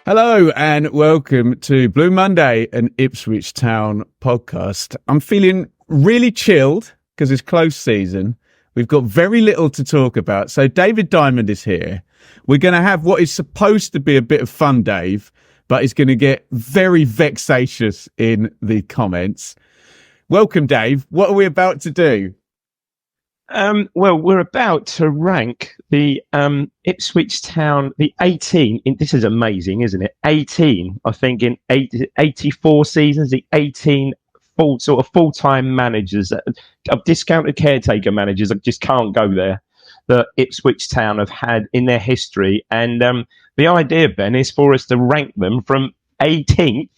Hello and welcome to Blue Monday, an Ipswich Town podcast. I'm feeling really chilled because it's close season. We've got very little to talk about. So David Diamond is here. We're going to have what is supposed to be a bit of fun, Dave, but it's going to get very vexatious in the comments. Welcome, Dave. What are we about to do? Well, we're about to rank the Ipswich Town, the 18. This is amazing, isn't it? 18, I think, in 84 seasons, the 18 full-time managers, of discounted caretaker managers. I just can't go there, that Ipswich Town have had in their history. And the idea, Ben, is for us to rank them from 18th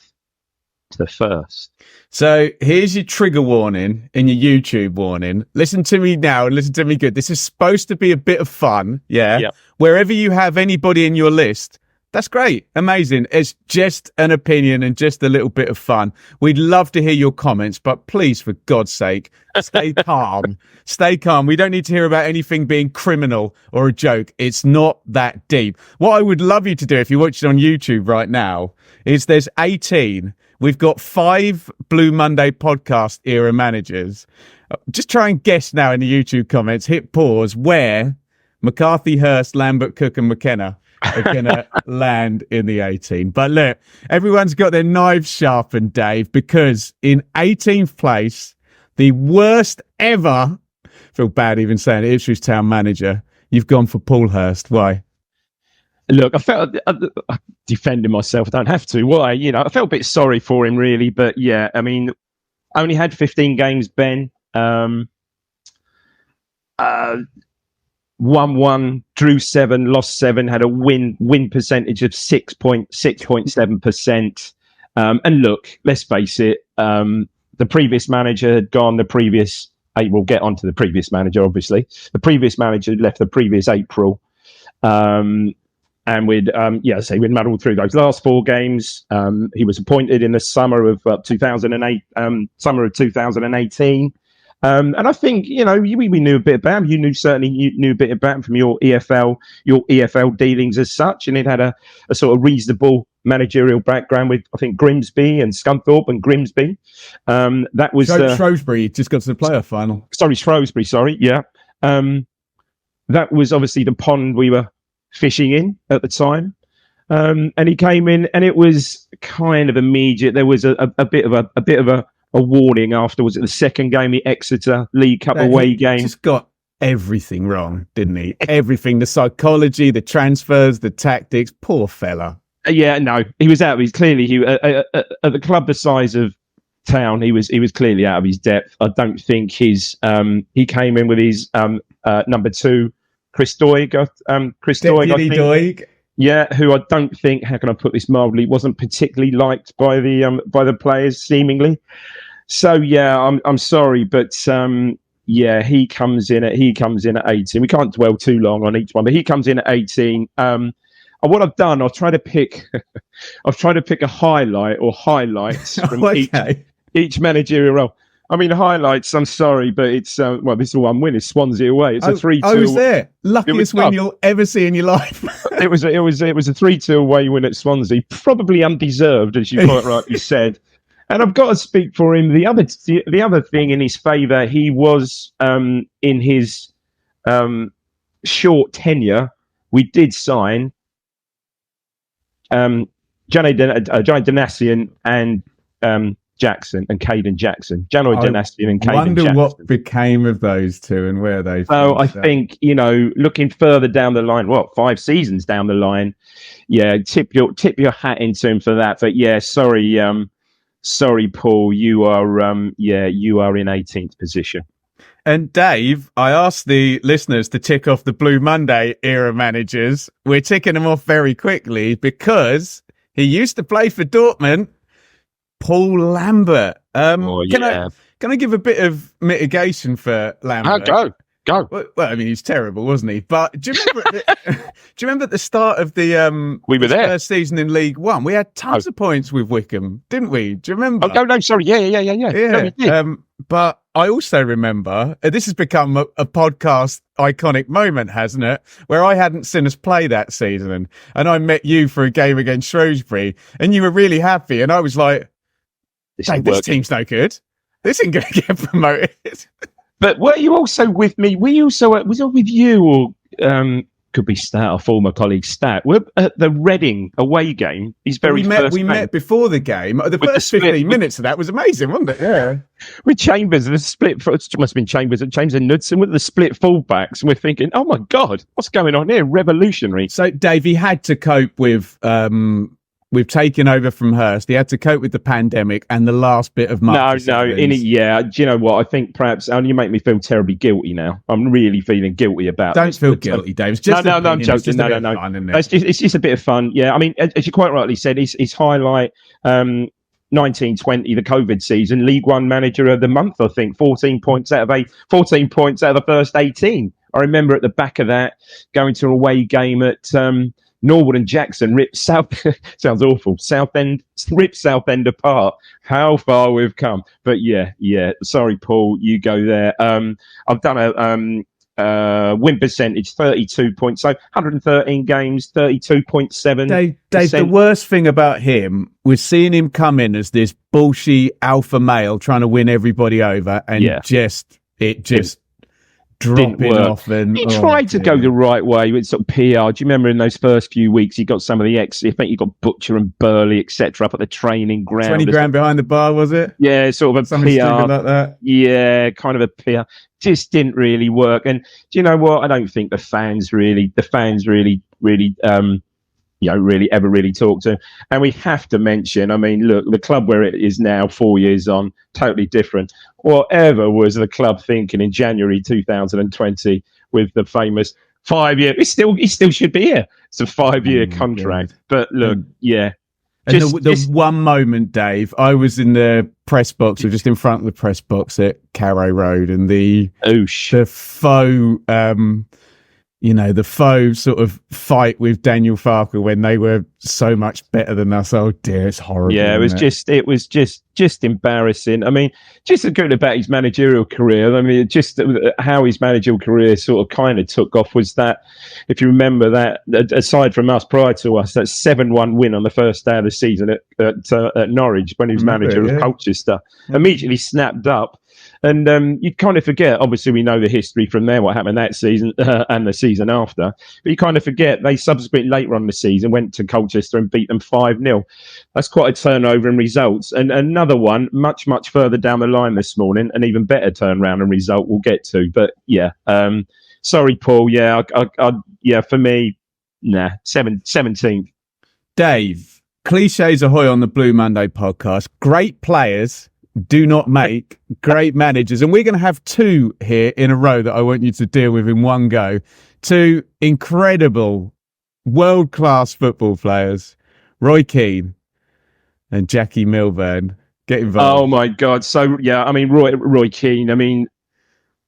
to the first. So here's your trigger warning and your YouTube warning. Listen to me now and listen to me good. This is supposed to be a bit of fun. Yeah. Yep. Wherever you have anybody in your list, that's great. Amazing. It's just an opinion and just a little bit of fun. We'd love to hear your comments, but please, for God's sake, stay calm. Stay calm. We don't need to hear about anything being criminal or a joke. It's not that deep. What I would love you to do, if you watch it on YouTube right now, is there's 18. We've got 5 Blue Monday podcast era managers. Just try and guess now in the YouTube comments, hit pause, where McCarthy, Hurst, Lambert, Cook and McKenna are going to land in the 18. But look, everyone's got their knives sharpened, Dave, because in 18th place, the worst ever, feel bad even saying it, Ipswich Town manager, you've gone for Paul Hurst. Why? Look, I felt defending myself. I don't have to. Why? I felt a bit sorry for him, really. But yeah, I mean, only had 15 games, Ben. 1-1, drew 7, lost 7, had a win percentage of 6.7%. And look, let's face it, the previous manager had gone. We'll get on to the previous manager, obviously. The previous manager had left the previous April. And we'd muddled through those last 4 games. He was appointed in the summer of 2008, summer of 2018. And I think, we knew a bit about him. You knew a bit about him from your EFL dealings as such. And it had a sort of reasonable managerial background with, I think, Grimsby and Scunthorpe and Grimsby. That was Shrewsbury just got to the playoff final. Shrewsbury, yeah. That was obviously the pond we were fishing in at the time, and he came in, and it was kind of immediate. There was a bit of a warning afterwards. At the second game, the Exeter League Cup away game, just got everything wrong, didn't he? Everything, the psychology, the transfers, the tactics. Poor fella. Yeah, no, he was out of his. Clearly, at the club the size of Town, he was clearly out of his depth. I don't think he came in with his number 2. Chris Doig, yeah, who I don't think, how can I put this mildly, wasn't particularly liked by the players, seemingly. So yeah, I'm sorry, but he comes in at 18. We can't dwell too long on each one, but he comes in at 18. And what I've done, I've tried to pick a highlight or highlights from each managerial role. I mean, highlights, I'm sorry, but it's, this is one win. It's Swansea away. It's a 3-2. I was there. Luckiest win you'll ever see in your life. It was a 3-2 away win at Swansea. Probably undeserved, as you quite rightly said. And I've got to speak for him. The other thing in his favour, he was, in his short tenure, we did sign Johnny Danassian and Jackson and Caden Jackson. Janoy Danastian and Caden Jackson. I wonder what became of those two and where they So I think, looking further down the line, 5 seasons down the line, tip your hat into him for that. But yeah, sorry, Paul, you are in 18th position. And Dave, I asked the listeners to tick off the Blue Monday era managers. We're ticking them off very quickly because he used to play for Dortmund. Paul Lambert. Can I give a bit of mitigation for Lambert? Go. Well, I mean, he's terrible, wasn't he? But do you remember at the start of the we were there first season in League One? We had tons of points with Wickham, didn't we? Do you remember? Oh, no, sorry. Yeah. But I also remember, this has become a podcast iconic moment, hasn't it? Where I hadn't seen us play that season, and I met you for a game against Shrewsbury, and you were really happy, and I was like, this team's no good. This ain't going to get promoted. But were you also with me? Were you also was I with you or could be Stat, our former colleague Stat? We're at the Reading away game. We met before the game. The first 15 minutes of that was amazing, wasn't it? Yeah. With Chambers, the split. It must have been Chambers and Knudsen with the split fullbacks. And we're thinking, oh my God, what's going on here? Revolutionary. So Dave, he had to cope with. We've taken over from Hurst. He had to cope with the pandemic and the last bit of March. No. Do you know what? I think perhaps, you make me feel terribly guilty now. I'm really feeling guilty about it. Don't feel guilty, Dave. It's just no, I'm joking. No. Fun, it's just a bit of fun. Yeah, I mean, as you quite rightly said, his highlight, 1920, the COVID season, League One Manager of the Month, I think, 14 points out of the first 18. I remember at the back of that, going to an away game at Norwood and Jackson ripped sounds awful. Ripped Southend apart. How far we've come. But yeah. Sorry, Paul, you go there. I've done a win percentage, 32 points. So 113 games, 32.7. Dave, the worst thing about him was seeing him come in as this bullshit alpha male trying to win everybody over, and it just dropping off. And he tried to go the right way with sort of PR. Do you remember in those first few weeks he got some of the I think you got Butcher and Burley, etc., up at the training ground. 20 grand behind the bar, was it? Yeah, sort of a Something PR like that. Yeah, kind of a PR. Just didn't really work. And do you know what? I don't think the fans really ever really talk to him. And we have to mention, I mean, look, the club where it is now, 4 years on, totally different. Whatever was the club thinking in January 2020 with the famous 5-year, he still should be here. It's a 5-year contract. Yeah. But look, And the one moment, Dave, I was in the press box, or just in front of the press box at Carrow Road, and the faux the faux sort of fight with Daniel Farker when they were so much better than us. Oh dear, it's horrible. Yeah, it was just embarrassing. I mean, just good about his managerial career. I mean, just how his managerial career sort of kind of took off was that, if you remember that, aside from us, prior to us, that 7-1 win on the first day of the season at Norwich when he was manager of Colchester, immediately snapped up. And you kind of forget, obviously we know the history from there, what happened that season and the season after, but you kind of forget they subsequently later on in the season went to Colchester and beat them 5-0. That's quite a turnover in results. And another one much, much further down the line this morning, an even better turnaround and result we'll get to. But yeah, sorry, Paul. Yeah, for me, 17th. Dave, cliches ahoy on the Blue Monday podcast. Great players do not make great managers. And we're going to have two here in a row that I want you to deal with in one go. Two incredible world-class football players, Roy Keane and Jackie Milburn. Get involved. Oh my God. So yeah, I mean, Roy Keane, I mean,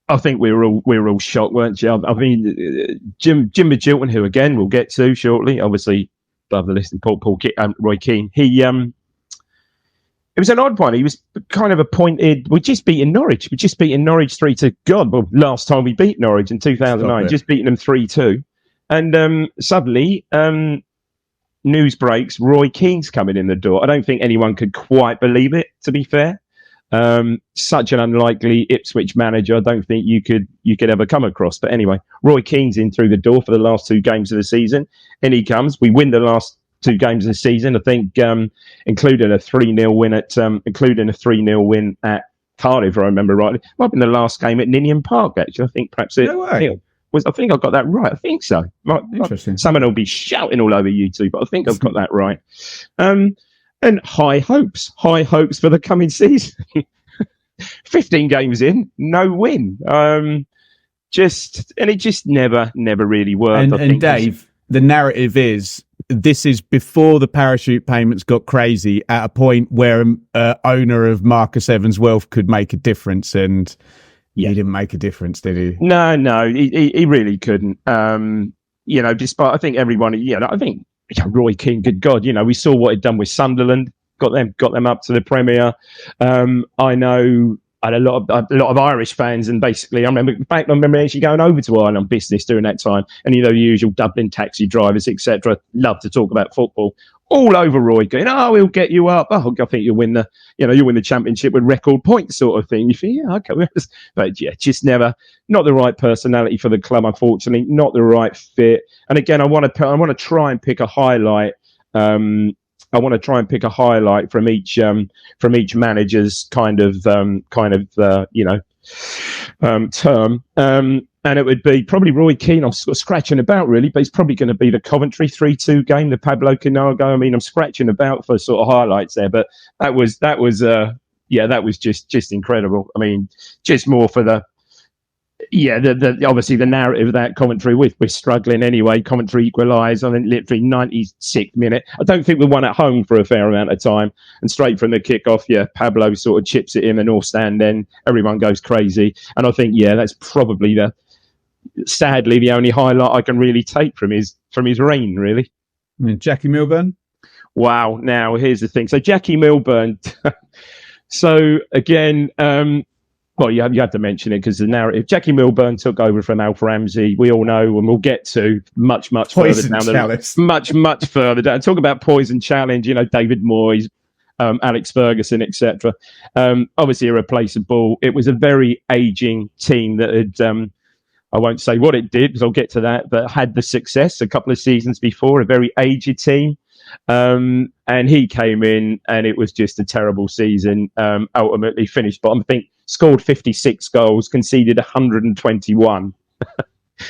I think we were all shocked, weren't you? I mean, Jim Magilton, who again we'll get to shortly, obviously above the list, and Roy Keane. It was an odd one. He was kind of appointed. We'd just beaten Norwich. 3-2. God, well, last time we beat Norwich in 2009, just beating them 3-2. And suddenly, news breaks, Roy Keane's coming in the door. I don't think anyone could quite believe it, to be fair. Such an unlikely Ipswich manager, I don't think you could ever come across. But anyway, Roy Keane's in through the door for the last 2 games of the season. In he comes. We win the last 2 games of the season, I think, including a 3-0 win at Cardiff, if I remember rightly. Might have been the last game at Ninian Park, actually. I think perhaps I think I got that right. I think so. Interesting. Someone will be shouting all over YouTube, but I think I've got that right. And high hopes for the coming season. 15 games in, no win. It just never really worked. And Dave, the narrative is, this is before the parachute payments got crazy, at a point where an owner of Marcus Evans' wealth could make a difference, and he didn't make a difference, did he? No, he really couldn't. Despite, I think everyone, I think Roy Keane, good God, we saw what he'd done with Sunderland, got them up to the Premier. I know I had a lot of Irish fans, and basically, I remember actually going over to Ireland on business during that time, and the usual Dublin taxi drivers, etc., love to talk about football. All over Roy, going, "Oh, we'll get you up. Oh, I think you'll win the championship with record points," sort of thing. You think, yeah, okay, but yeah, just never, not the right personality for the club, unfortunately, not the right fit. And again, I want to try and pick a highlight. I want to try and pick a highlight from each manager's kind of term. And it would be probably Roy Keane. I'm sort of scratching about really, but it's probably going to be the Coventry 3-2 game, the Pablo Canago. I mean, I'm scratching about for sort of highlights there, but that was just incredible. I mean, just more for the obviously the narrative of that Coventry we're struggling anyway. Coventry equalised, I think, literally 96th minute. I don't think we won at home for a fair amount of time. And straight from the kickoff, Pablo sort of chips it in the North Stand. Then everyone goes crazy. And I think, that's probably sadly the only highlight I can really take from his reign, really. Jackie Milburn. Wow. Now here's the thing. So Jackie Milburn. So again. Well, you have to mention it because the narrative. Jackie Milburn took over from Alf Ramsey. We all know, and we'll get to much further down. Much further down. Talk about poison challenge. David Moyes, Alex Ferguson, etc. Obviously irreplaceable. It was a very aging team that had. I won't say what it did because I'll get to that, but had the success a couple of seasons before. A very aged team. And he came in, and it was just a terrible season. Ultimately finished bottom. I think scored 56 goals, conceded 121.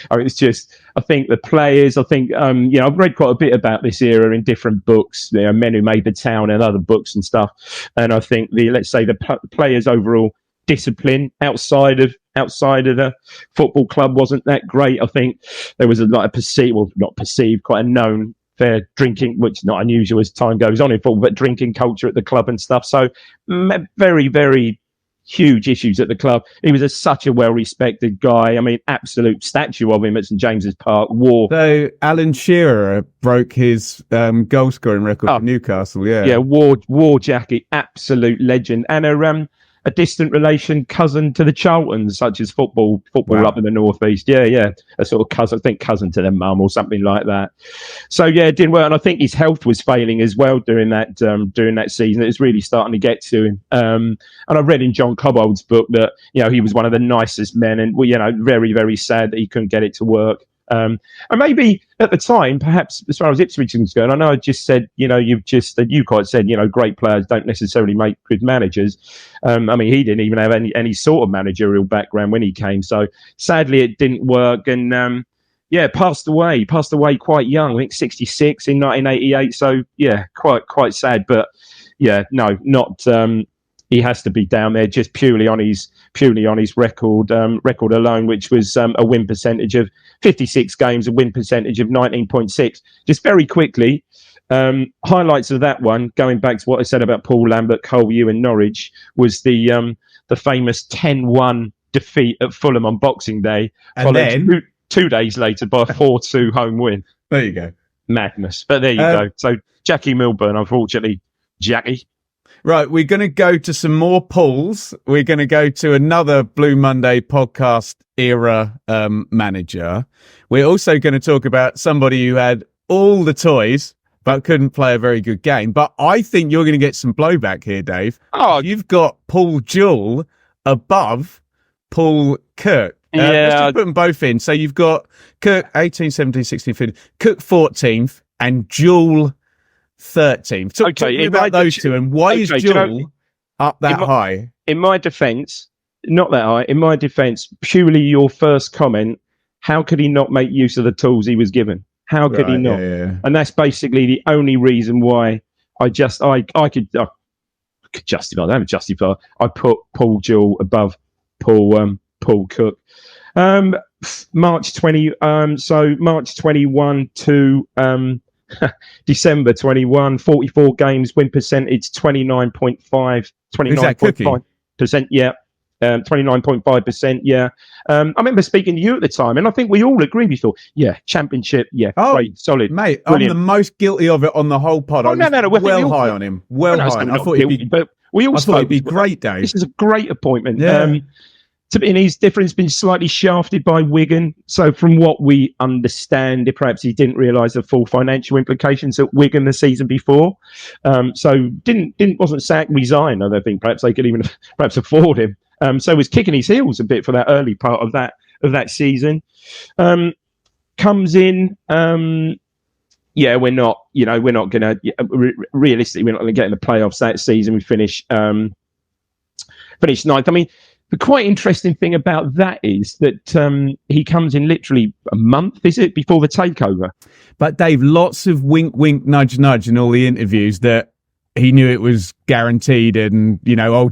It's just, I think the players. I've read quite a bit about this era in different books. Men Who Made the Town and other books and stuff. And I think the players' overall discipline outside of the football club wasn't that great. I think there was quite a known fair drinking, which is not unusual as time goes on in football, but drinking culture at the club and stuff. So very, very huge issues at the club. He was such a well-respected guy. I mean, absolute statue of him at St James's Park. So Alan Shearer broke his goal-scoring record for Newcastle. Yeah, War Jackie, absolute legend, and a distant relation, cousin to the Charltons, such as football up in the northeast. A sort of cousin to their mum or something like that. So it didn't work, and I think his health was failing as well during that season. It was really starting to get to him. And I read in John Cobbold's book that he was one of the nicest men, and very, very sad that he couldn't get it to work. And maybe at the time, perhaps as far as Ipswich was going, I know I just said, you quite said, great players don't necessarily make good managers. I mean, he didn't even have any sort of managerial background when he came. So sadly, it didn't work. And passed away quite young. I think 66 in 1988. So quite sad. But not. He has to be down there just purely on his record alone, which was a win percentage of 56 games, a win percentage of 19.6. Just very quickly, highlights of that one, going back to what I said about Paul Lambert, Cole Ewan, Norwich, was the famous 10-1 defeat at Fulham on Boxing Day, and then 2 days later by a 4-2 home win. There you go. Madness. But there you go. So Jackie Milburn, unfortunately, Jackie. Right, we're going to go to some more polls. We're going to go to another Blue Monday podcast era manager. We're also going to talk about somebody who had all the toys but couldn't play a very good game. But I think you're going to get some blowback here, Dave. Oh, you've got Paul Jewell above Paul Kirk. Let's just put them both in. So you've got Kirk 18, 17, 16, 15, Cook 14th, and Jewell 13th. Talk to me about those two, and why is Jewell up that high? In my defence, not that high. In my defence, purely your first comment, how could he not make use of the tools he was given? How could he not? Yeah. And that's basically the only reason why I could justify. I don't justify. I put Paul Jewell above Paul Cook. March 21 to December 21, 44 games, win percentage 29.5%. Yeah. 29.5%. Yeah. I remember speaking to you at the time, and I think we all agreed. We thought, championship. Yeah. Great, solid. Mate, brilliant. I'm the most guilty of it on the whole pod. Well high on him. Well high. I thought he'd be... But We all I thought spoke. it'd be great, Dave. This is a great appointment. Yeah. In his difference, been slightly shafted by Wigan. So, from what we understand, perhaps he didn't realise the full financial implications at Wigan the season before. So, wasn't sacked, resigned. I don't think perhaps they could even perhaps afford him. So, was kicking his heels a bit for that early part of that season. Comes in. We're not going to realistically, we're not going to get in the playoffs that season. We finished ninth. I mean, the quite interesting thing about that is that he comes in literally a month, is it, before the takeover? But Dave, lots of wink, wink, nudge, nudge in all the interviews that he knew it was guaranteed, and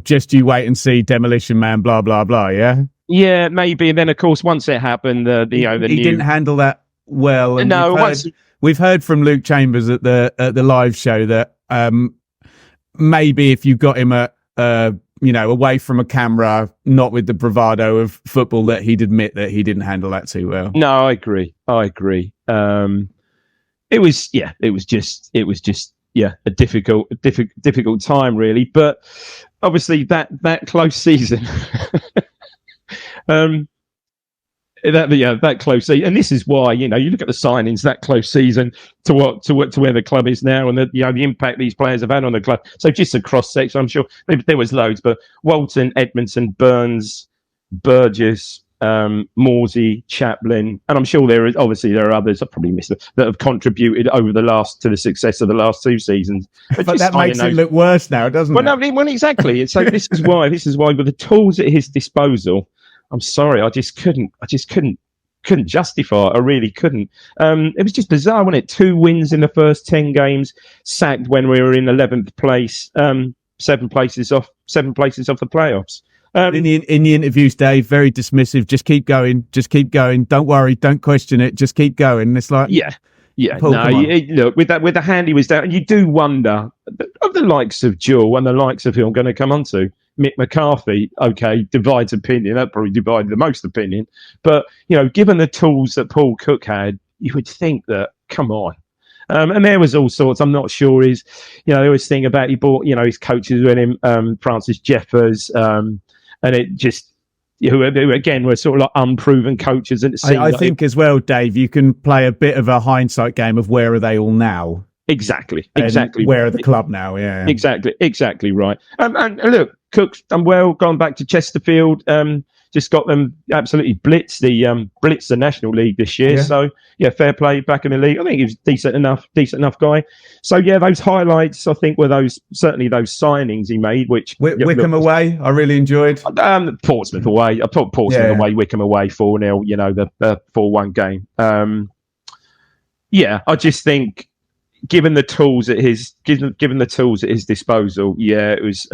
just you wait and see, Demolition Man, blah blah blah. Yeah, yeah, maybe. And then of course, once it happened, he didn't handle that well. And no, we've heard from Luke Chambers at the live show that maybe if you got him away from a camera, not with the bravado of football, that he'd admit that he didn't handle that too well. No, I agree. It was just a difficult time, really. But obviously that close season, that close season, and this is why you look at the signings that close season to where the club is now, and the impact these players have had on the club. So just a cross section, I'm sure there was loads, but Walton, Edmondson, Burns, Burgess, Morsey, Chaplin, and I'm sure there are others I probably missed that have contributed to the success of the last two seasons. But that makes it look worse now, doesn't it? Well, exactly. So this is why with the tools at his disposal, I'm sorry, I just couldn't justify it. I really couldn't. It was just bizarre, wasn't it? 2 wins in the first 10 games, sacked when we were in 11th place, 7 places off the playoffs. In the interviews, Dave, very dismissive. Just keep going. Don't worry. Don't question it. Just keep going. It's like, Paul, look, with the hand he was down, and you do wonder of the likes of Jewell and the likes of who I'm going to come on to. Mick McCarthy, okay, divides opinion. That probably divided the most opinion. But, given the tools that Paul Cook had, you would think that, come on. And there was all sorts. I'm not sure there was thing about he bought, his coaches with him, Francis Jeffers, and it just, who again were sort of like unproven coaches. And I think as well, Dave, you can play a bit of a hindsight game of where are they all now? Exactly. Where are the club now? Yeah. Exactly right. And look, Cook's done well, gone back to Chesterfield, just got them absolutely blitzed the National League this year. Yeah. So fair play, back in the league. I think he was decent enough guy. So those highlights I think were certainly those signings he made, which Wickham away, I really enjoyed. Portsmouth away. I thought Portsmouth away, Wickham away 4-0, the 4-1 game. I just think given the tools at his disposal, it was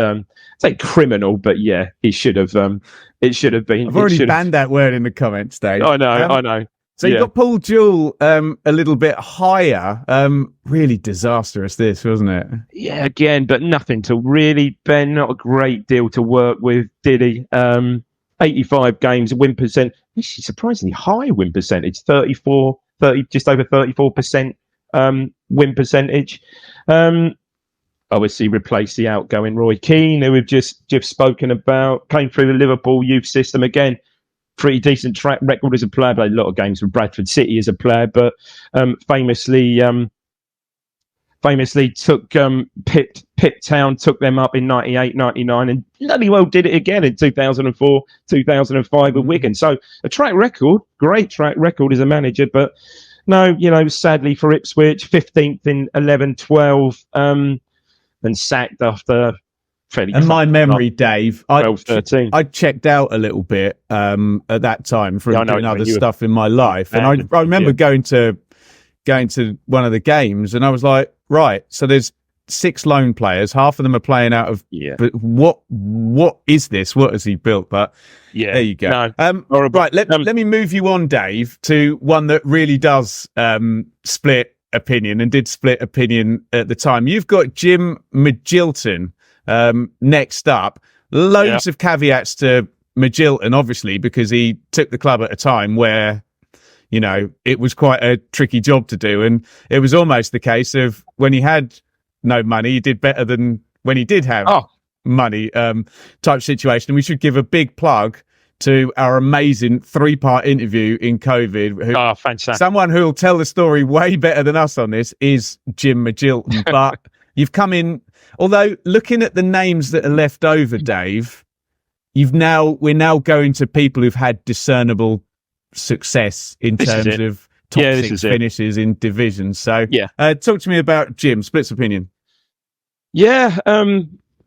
say criminal, but it should have been. I've already banned that word in the comments, Dave. I know. So you got Paul Jewell a little bit higher. Really disastrous, this, wasn't it? Yeah, again, but nothing to really, Ben. Not a great deal to work with, did he? 85 games, win percent. Actually, surprisingly high win percentage. 30, just over 34%. Win percentage. Obviously replaced the outgoing Roy Keane, who we've just spoken about, came through the Liverpool youth system again. Pretty decent track record as a player, played a lot of games for Bradford City as a player, but famously took Pip Town, took them up in 98, 99, and bloody well did it again in 2004, 2005 with Wigan. So a great track record as a manager, but no, sadly for Ipswich, 15th in 11-12, and sacked after fairly. And my memory, Dave, 12-13. I checked out a little bit at that time from doing other stuff in my life, and I remember going to one of the games, and I was like, right, so there's 6 loan players, half of them are playing out of. But what is this? What has he built? But there you go. Right, let me move you on, Dave, to one that really does split opinion, and did split opinion at the time. You've got Jim Magilton next up. Loads of caveats to Magilton, obviously, because he took the club at a time where it was quite a tricky job to do, and it was almost the case of when he had no money, he did better than when he did have money type situation. We should give a big plug to our amazing 3-part interview in COVID. Fantastic. Someone who will tell the story way better than us on this is Jim Magilton. But you've come in, although looking at the names that are left over, Dave, we're now going to people who've had discernible success in terms of top 6 finishes in divisions. So talk to me about Jim, Split's opinion. Yeah,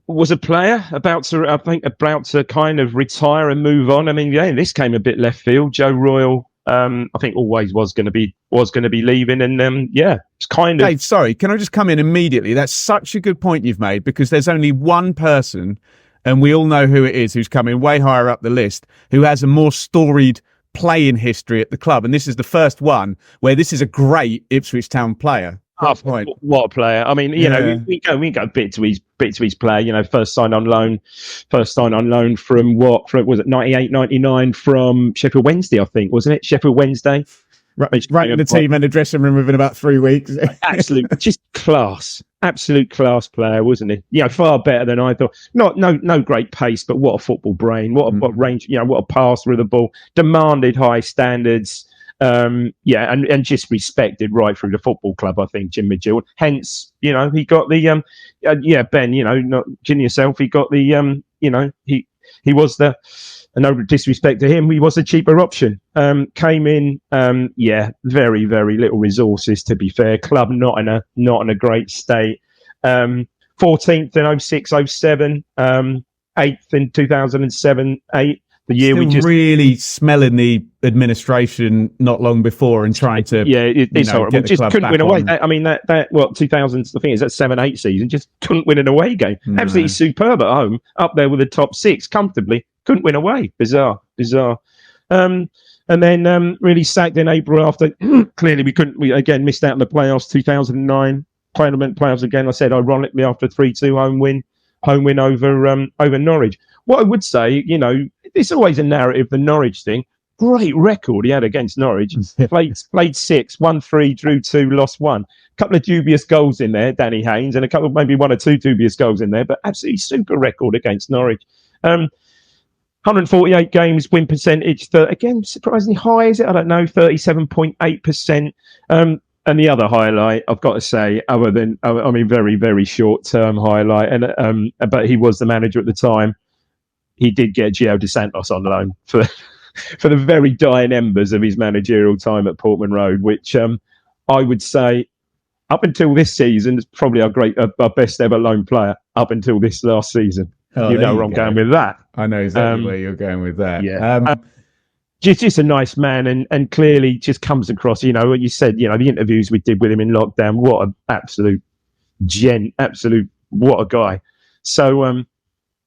was a player about to kind of retire and move on. I mean, this came a bit left field. Joe Royal, I think always was going to be leaving, and it's kind of. Dave, sorry, can I just come in immediately? That's such a good point you've made, because there's only one person, and we all know who it is, who's coming way higher up the list, who has a more storied playing history at the club, and this is the first one where this is a great Ipswich Town player. What a player! I mean, we go a bit to his player. First signed on loan from was it 98, 99 from Sheffield Wednesday, I think, wasn't it? Sheffield Wednesday, right in the team and the dressing room within about 3 weeks. Just absolute class player, wasn't he? Far better than I thought. No great pace, but what a football brain! What range! What a pass through the ball. Demanded high standards. And just respected right through the football club, I think, Jim Magilton. Hence, he got the Ben, not kidding yourself, he got the he was the, and no disrespect to him, he was the cheaper option. Came in, very, very little resources, to be fair. Club not in a great state. 14th in 06, 07, 8th in 2007, 8. The year Still we just really smelling the administration not long before and trying to it's horrible. Just couldn't win away. That 2000s, I think it's that 7-8 season, just couldn't win an away game. Absolutely superb at home, up there with the top 6 comfortably. Couldn't win away. Bizarre. And then really sacked in April after clearly we again missed out on the playoffs. 2009 playoffs again. I said ironically after 3-2 home win over Norwich. What I would say, it's always a narrative, the Norwich thing. Great record he had against Norwich. Played 6, won 3, drew 2, lost 1. A couple of dubious goals in there, Danny Haynes, and a couple, maybe 1 or 2 dubious goals in there, but absolutely super record against Norwich. 148 games, win percentage, again, surprisingly high, is it? I don't know, 37.8%. And the other highlight, I've got to say, other than, very, very short-term highlight, but he was the manager at the time. He did get Gio De Santos on loan for the very dying embers of his managerial time at Portman Road, which I would say, up until this season, is probably our best ever loan player up until this last season. Where I'm going with that. I know exactly where you're going with that. Yeah. Just a nice man, and clearly just comes across, what you said, the interviews we did with him in lockdown, what an absolute what a guy. So,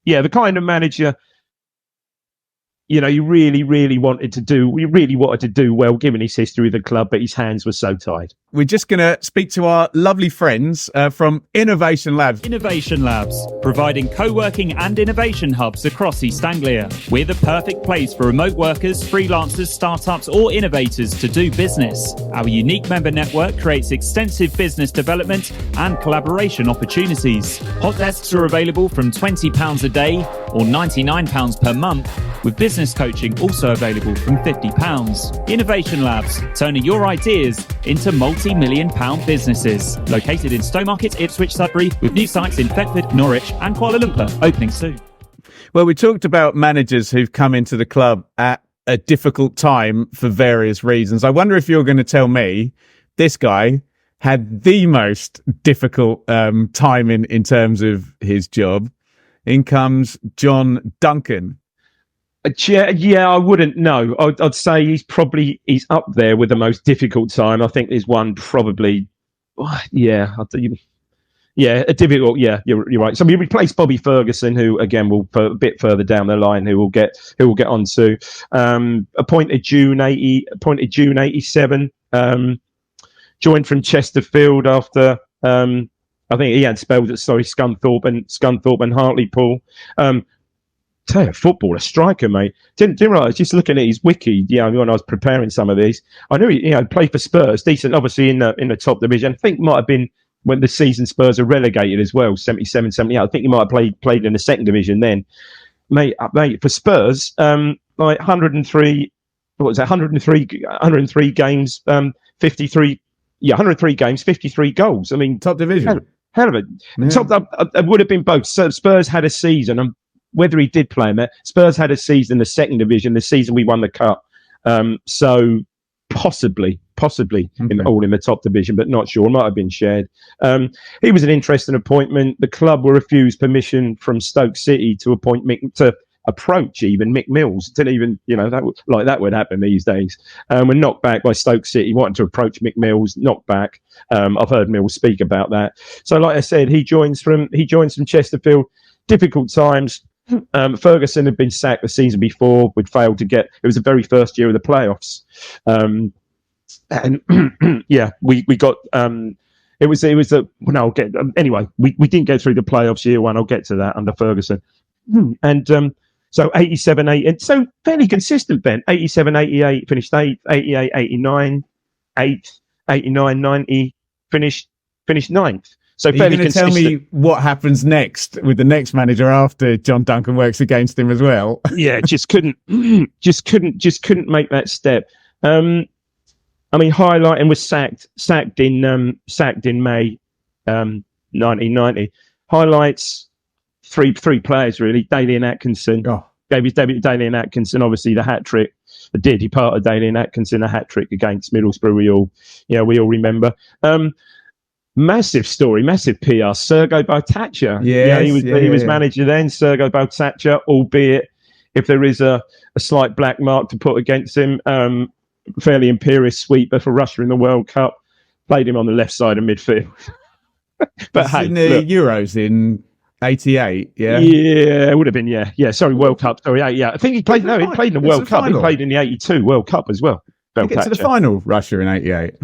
the kind of manager, you really, really wanted to do well, given his history with the club, but his hands were so tied. We're just going to speak to our lovely friends from Innovation Labs. Innovation Labs, providing co-working and innovation hubs across East Anglia. We're the perfect place for remote workers, freelancers, startups or innovators to do business. Our unique member network creates extensive business development and collaboration opportunities. Hot desks are available from £20 a day or £99 per month, with business coaching also available from £50. Innovation Labs, turning your ideas into multi-million-pound businesses. Located in Stowmarket, Ipswich, Sudbury, with new sites in Thetford, Norwich and Kuala Lumpur, opening soon. Well, we talked about managers who've come into the club at a difficult time for various reasons. I wonder if you're going to tell me this guy had the most difficult time in terms of his job. In comes John Duncan. Yeah, I wouldn't know. I'd say he's up there with the most difficult time. I think there's one probably, a difficult. Yeah, you're right. So we replaced Bobby Ferguson, who again will a bit further down the line, who will get onto. Appointed June 87. Joined from Chesterfield after. I think he had spells at Scunthorpe and Hartlepool. Tell you, footballer, striker, mate. Didn't realise, just looking at his wiki, when I was preparing some of these, I knew he played for Spurs, decent, obviously in the top division. I think might have been when the season Spurs are relegated as well, 77, 78. I think he might have played in the second division then. Mate, for Spurs, like 103, what was that? 103 games, 53. Yeah, 103 games, 53 goals. I mean, top division. Hell of it. Yeah. It would have been both. So Spurs had a season, and whether he did play in it, Spurs had a season in the second division, the season we won the cup. So possibly all in the top division, but not sure. Might have been shared. He was an interesting appointment. The club were refused permission from Stoke City to approach even Mick Mills. Didn't even, that would happen these days. We're knocked back by Stoke City, wanting to approach Mick Mills, knocked back. I've heard Mills speak about that. So, like I said, he joins from Chesterfield. Difficult times. Ferguson had been sacked the season before. We'd failed to get. It was the very first year of the playoffs, and yeah, we got. It was I'll get anyway. We didn't go through the playoffs year one. I'll get to that under Ferguson, and. So 87, 8, and so fairly consistent, Ben. 87, 88, finished 8th, 88, 89, 8th, 89, 90, finished 9th. So fairly consistent. Tell me what happens next with the next manager after John Duncan works against him as well. Yeah, just couldn't make that step. I mean, highlighting was sacked in May 1990. Highlights. Three players really. Dalian Atkinson gave his debut to Dalian Atkinson. Obviously, the hat trick. He part of Dalian Atkinson, a hat trick against Middlesbrough. We all remember. Massive story, massive PR. Sergo Boutaccia. He was manager then. Sergo Boutaccia, albeit if there is a slight black mark to put against him, fairly imperious sweeper for Russia in the World Cup. Played him on the left side of midfield. But hey, in the Euros in 88, yeah? Yeah, it would have been, yeah. Sorry, World Cup. Sorry, yeah. I think he played in the World Cup. He played in the 82 World Cup as well. He get to the final, Russia in 88.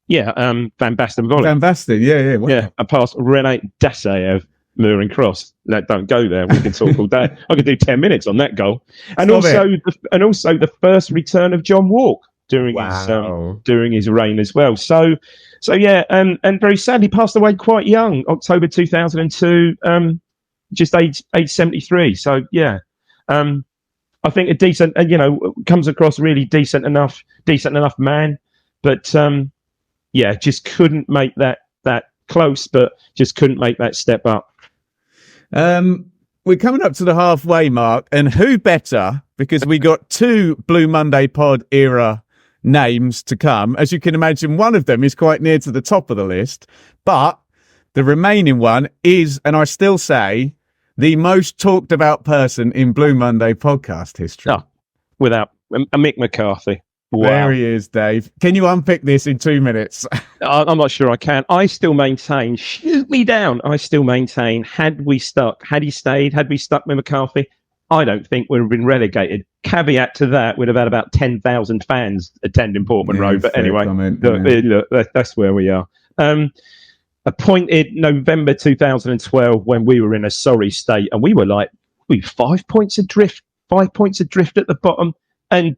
Yeah, Van Basten volley. Van Basten, yeah. Wow. Yeah, I passed Renate Dassayev, Mooring Cross. No, don't go there. We can talk all day. I could do 10 minutes on that goal. And also the first return of John Walk during his reign as well. So yeah, and very sadly passed away quite young, October 2002, just age 73. So yeah, I think a decent, comes across really decent enough man, but yeah, just couldn't make that close, but just couldn't make that step up. We're coming up to the halfway mark, and who better, because we got 2 Blue Monday Pod era names to come. As you can imagine, one of them is quite near to the top of the list, but the remaining one is, and I still say, the most talked about person in Blue Monday podcast history. Oh, without Mick McCarthy. Wow. There he is, Dave. Can you unpick this in 2 minutes? I'm not sure I can. I still maintain, shoot me down. I still maintain, had we stuck with McCarthy, I don't think we'd have been relegated. Caveat to that, we'd have had about 10,000 fans attending Portman Road. But anyway, look, that's where we are. Appointed November 2012 when we were in a sorry state, and we were 5 points adrift at the bottom. And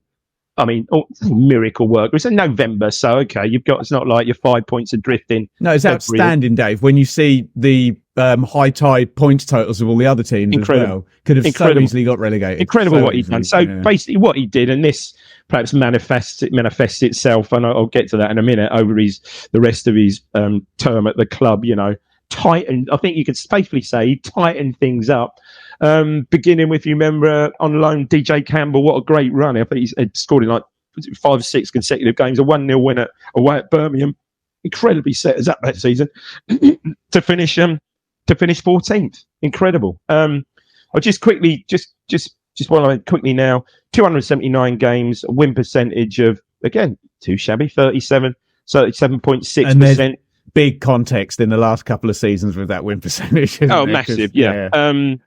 I mean, miracle work. It's in November, so okay, it's not like you're 5 points adrift in. No, it's outstanding, Dave. When you see the high tide points totals of all the other teams as well, could have so easily got relegated. Incredible what he'd done. So basically, what he did, and this perhaps manifests itself, and I'll get to that in a minute. Over the rest of his term at the club, tightened. I think you could safely say he tightened things up. Beginning with, you remember, on loan, DJ Campbell, what a great run. I think he's scored in 5 or 6 consecutive games, a 1-0 win away at Birmingham. Incredibly set us up that season to finish 14th. Incredible. I'll just quickly, now, 279 games, a win percentage of, again, too shabby, 37.6%. Big context in the last couple of seasons with that win percentage. Massive, yeah. And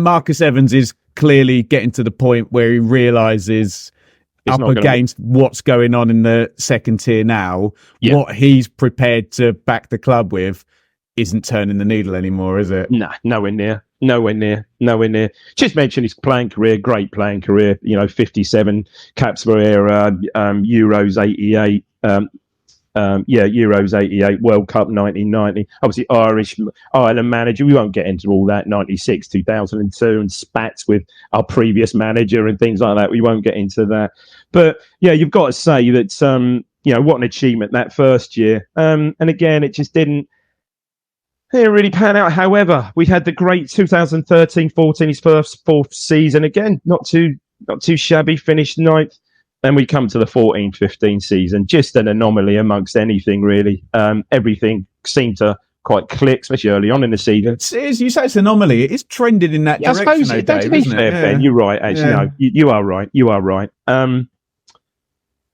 Marcus Evans is clearly getting to the point where he realises up against what's going on in the second tier now, what he's prepared to back the club with isn't turning the needle anymore, is it? No, nowhere near. Just mention his playing career, great playing career, 57 caps for era, Euros 88, Euros 88, World Cup 1990, obviously Ireland manager. We won't get into all that, 96, 2002, and spats with our previous manager and things like that. We won't get into that. But yeah, you've got to say that, what an achievement that first year. And again, it just didn't really pan out. However, we had the great 2013-14, his fourth season. Again, not too shabby, finished ninth. Then we come to the 14-15 season, just an anomaly amongst anything, really. Everything seemed to quite click, especially early on in the season. You say it's an anomaly. It is trending in that direction, I suppose, Dave, to be fair, Ben, you're right, actually. No, you are right. You are right.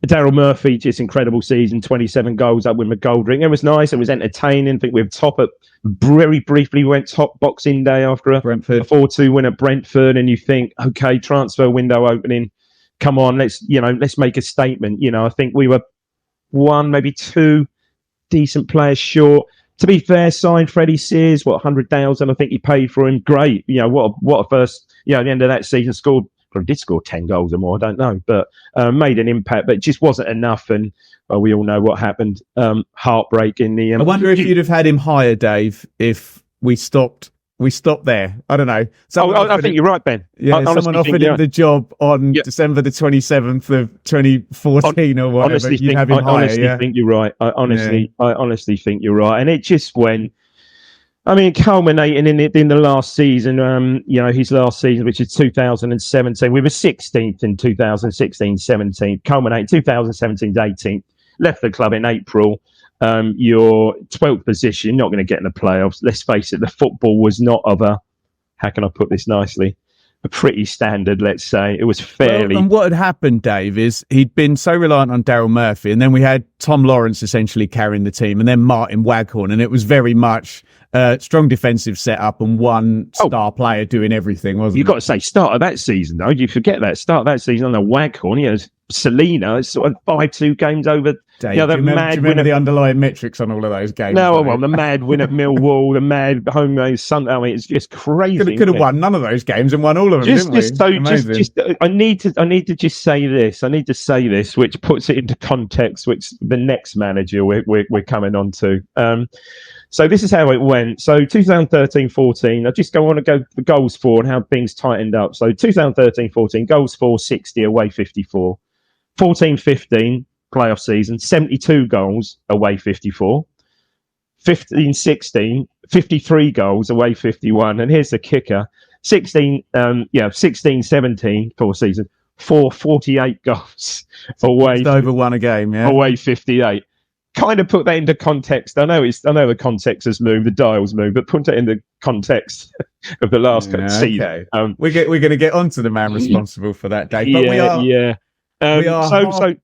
Daryl Murphy, just incredible season, 27 goals up with McGoldrick. It was nice. It was entertaining. I think we were top at, very briefly, we went top Boxing Day after a 4-2 win at Brentford. And you think, okay, transfer window opening. Come on, let's make a statement. I think we were one, maybe two decent players short. To be fair, signed Freddie Sears, 100,000, I think he paid for him. Great. What a first, at the end of that season, did score 10 goals or more, I don't know, but made an impact, but it just wasn't enough. And we all know what happened. Heartbreak in the... I wonder if you'd have had him higher, Dave, if we stopped there. I don't know. I think you're right, Ben. Yeah, someone offered him the job on December the 27th of 2014 or whatever. I honestly think you're right. I honestly think you're right. And it just went... culminating in the last season, his last season, which is 2017. We were 16th in 2016-17, culminating 2017-18. Left the club in April. Your 12th position, not going to get in the playoffs. Let's face it, the football was not of how can I put this nicely? A pretty standard, let's say. It was fairly... and what had happened, Dave, is he'd been so reliant on Daryl Murphy, and then we had Tom Lawrence essentially carrying the team, and then Martin Waghorn, and it was very much strong defensive setup and one star player doing everything, wasn't it? You've got to say, start of that season, though. You forget that. Start of that season on the Waghorn, Selena, sort of 5-2 games over... Dave, do you remember the underlying metrics on all of those games? No, the mad win at Millwall, the mad home Sunday. It's just crazy. Could have won none of those games and won all of them, I need to just say this. I need to say this, which puts it into context, which the next manager we're coming on to. So this is how it went. So 2013-14, I just go the goals for and how things tightened up. So 2013-14, goals for 60, away 54. 14-15, playoff season, 72 goals, away 54. 15-16, 53 goals, away 51. And here's the kicker, 16-17, full season, 48 goals, away. Just over one a game, yeah. Away 58. Kind of put that into context. I know the context has moved, the dial's moved, but put that in the context of the last season. We're going to get onto the man responsible for that, Dave. But we are.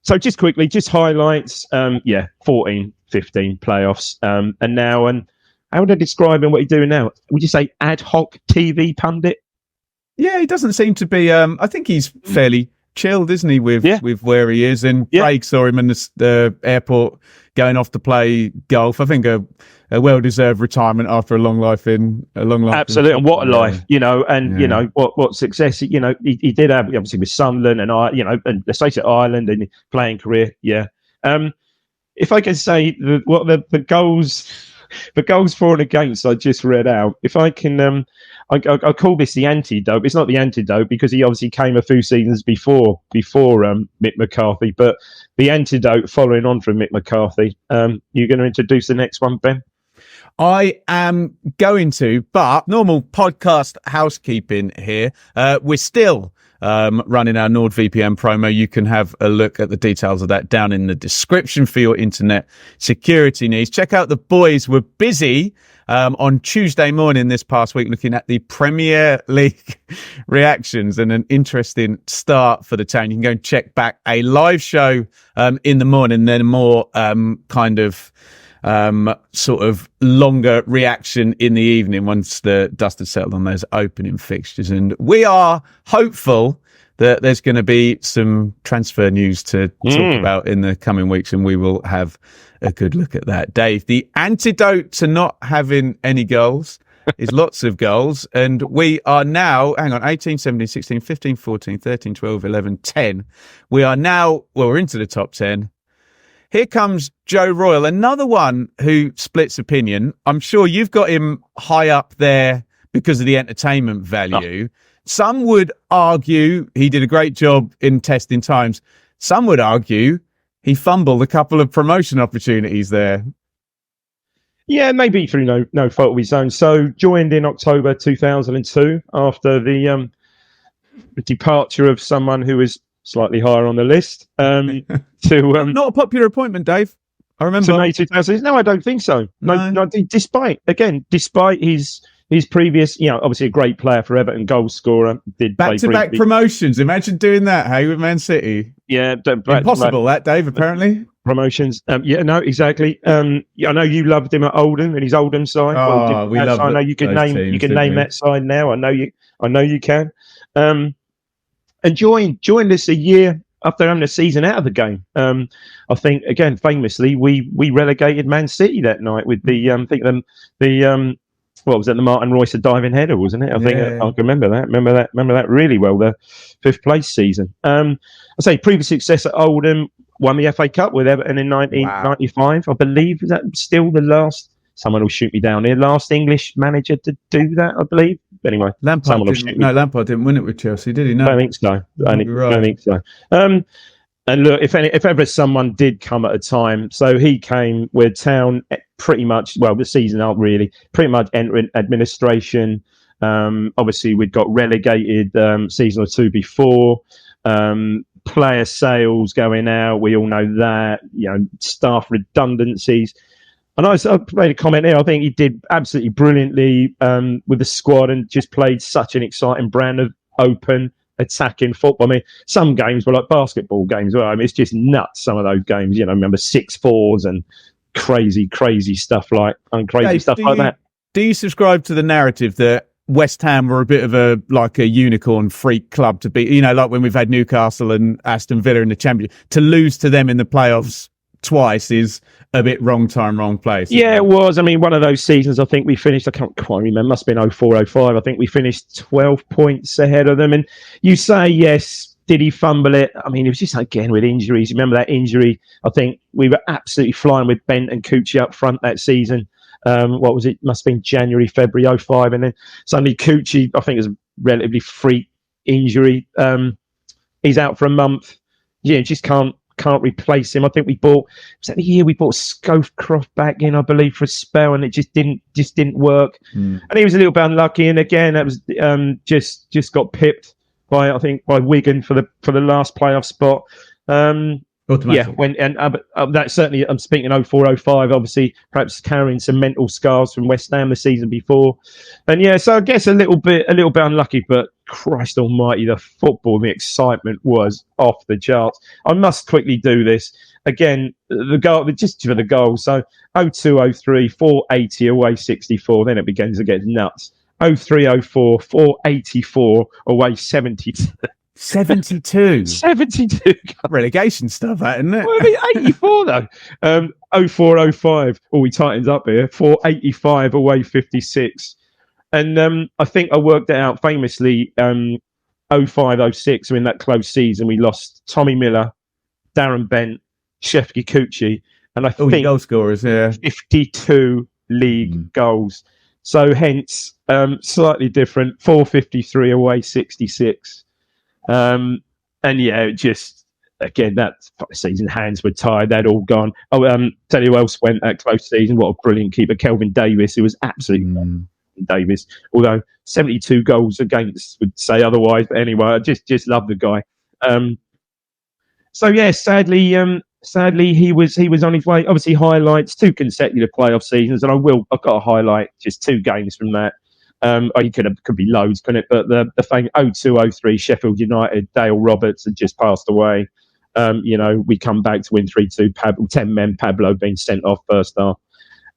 So just quickly, just highlights. 14-15 playoffs, and now, and how would I describe him? What he's doing now? Would you say ad hoc TV pundit? Yeah, he doesn't seem to be. I think he's fairly chilled, isn't he, with where he is? And Craig saw him in the airport going off to play golf. I think a well-deserved retirement after a long life. Absolutely, and what a life, and what success. He did have, obviously, with Sunderland and and let's face it, Ireland and playing career. Yeah. If I can say the goals for and against I just read out. If I can, I call this the antidote. It's not the antidote because he obviously came a few seasons before Mick McCarthy. But the antidote following on from Mick McCarthy. You're going to introduce the next one, Ben? I am going to, but normal podcast housekeeping here. We're still running our NordVPN promo. You can have a look at the details of that down in the description for your internet security needs. Check out the boys were busy on Tuesday morning this past week looking at the Premier League reactions and an interesting start for the town. You can go and check back a live show in the morning, then a more sort of longer reaction in the evening once the dust has settled on those opening fixtures. And we are hopeful that there's going to be some transfer news to talk about in the coming weeks, and we will have a good look at that. Dave, the antidote to not having any goals is lots of goals, and we are now, 18, 17, 16, 15, 14, 13, 12, 11, 10. We are now, we're into the top 10. Here comes Joe Royle, another one who splits opinion. I'm sure you've got him high up there because of the entertainment value. Oh. Some would argue he did a great job in testing times. Some would argue he fumbled a couple of promotion opportunities there. Yeah, maybe through no fault of his own. So joined in October 2002 after the departure of someone who was slightly higher on the list. Not a popular appointment, Dave. I remember. To May 2000. No, I don't think so. No. Despite his previous, obviously a great player for Everton, goal scorer. Did back-to-back promotions. Imagine doing that, hey, with Man City. Yeah, impossible. That, Dave. Apparently, promotions. No, exactly. I know you loved him at Oldham and his Oldham side. Oh, we love. I know you can name that side now. I know you can. And joined us a year after having a season out of the game. I think again, famously, we relegated Man City that night with the what was it? The Martin Royce diving header, wasn't it? I think I can remember that. Remember that really well. The 5th place season. I say previous success at Oldham, won the FA Cup with Everton in 1995. I believe. Is that still the last? Someone will shoot me down here. Last English manager to do that, I believe. Anyway, Lampard didn't win it with Chelsea, did he? No, I don't think so. I don't think so. And look, if ever someone did come at a time, so he came with Town pretty much, the season out really, pretty much entering administration. Obviously, we'd got relegated season or two before. Player sales going out, we all know that. Staff redundancies. And I made a comment here. I think he did absolutely brilliantly with the squad and just played such an exciting brand of open, attacking football. I mean, some games were like basketball games. I mean, it's just nuts, some of those games. Remember 6-4s and crazy stuff like that. Do you subscribe to the narrative that West Ham were a bit of a unicorn freak club to be, like when we've had Newcastle and Aston Villa in the Championship, to lose to them in the playoffs twice is a bit wrong time, wrong place. Yeah, it was. I mean, one of those seasons, I think we finished, I can't quite remember, must have been 04-05. I think we finished 12 points ahead of them. And you say, yes, did he fumble it? I mean, it was just, again, with injuries. Remember that injury? I think we were absolutely flying with Bent and Cucci up front that season. What was it? Must have been January, February 05. And then suddenly Cucci, I think it was a relatively freak injury. He's out for a month. Just can't replace him. I think was that the year we bought Scowcroft back in, I believe, for a spell, and it just didn't work. And he was a little bit unlucky. And again, that was just got pipped by Wigan for the last playoff spot. That certainly, I'm speaking 04-05, obviously perhaps carrying some mental scars from West Ham the season before. And so I guess a little bit unlucky, but Christ almighty, the football, the excitement was off the charts. I must quickly do this. Again, the goal, just for the goal. So 02-03, 480 away 64, then it begins to get nuts. 03-04, 484 away 72. 72. 72. Relegation stuff, that, isn't it? Well, I mean, 84 though. 04-05. Oh, we tightened up here. 485 away 56. And I think I worked it out famously. 05-06, so in that close season, we lost Tommy Miller, Darren Bent, Shefki Cucci, and I think goal scorers, 52 league goals. So hence, slightly different. 453 away 66. Just again, that season, hands were tied, they'd all gone. Tell you who else went that close season. What a brilliant keeper, Kelvin Davis, who was absolutely Davis. Although 72 goals against would say otherwise, but anyway, I just love the guy. Sadly, he was on his way. Obviously, highlights 2 consecutive playoff seasons, and I've got to highlight just 2 games from that. Could be loads, couldn't it? But the thing 02-03 Sheffield United, Dale Roberts had just passed away. We come back to win 3-2. 10 men, Pablo being sent off first half,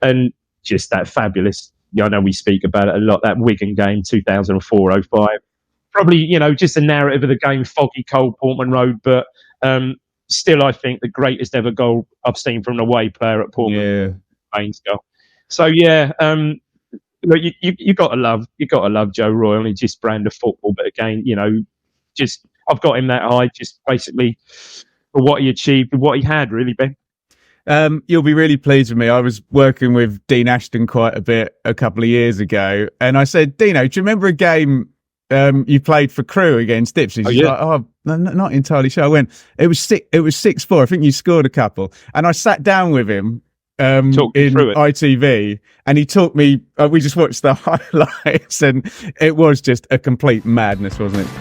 and just that fabulous. I know we speak about it a lot. That Wigan game, 2004-05. Probably, just the narrative of the game, foggy, cold, Portman Road, but still, I think the greatest ever goal I've seen from an away player at Portman. Baines goal. So look, you got to love Joe Royle and his brand of football. But again, I've got him that high, just basically for what he achieved and what he had, really, Ben. You'll be really pleased with me. I was working with Dean Ashton quite a bit a couple of years ago, and I said, Dino, do you remember a game you played for Crewe against Ipswich? He's like, oh, no, not entirely sure. I went, it was 6-4. I think you scored a couple. And I sat down with him in ITV, and he taught me, we just watched the highlights, and it was just a complete madness, wasn't it?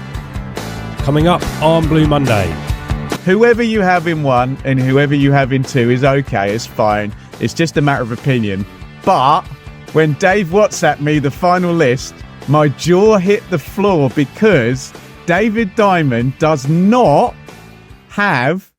Coming up on Blue Monday. Whoever you have in one and whoever you have in two is okay, it's fine. It's just a matter of opinion. But when Dave WhatsApped me the final list, my jaw hit the floor because David Diamond does not have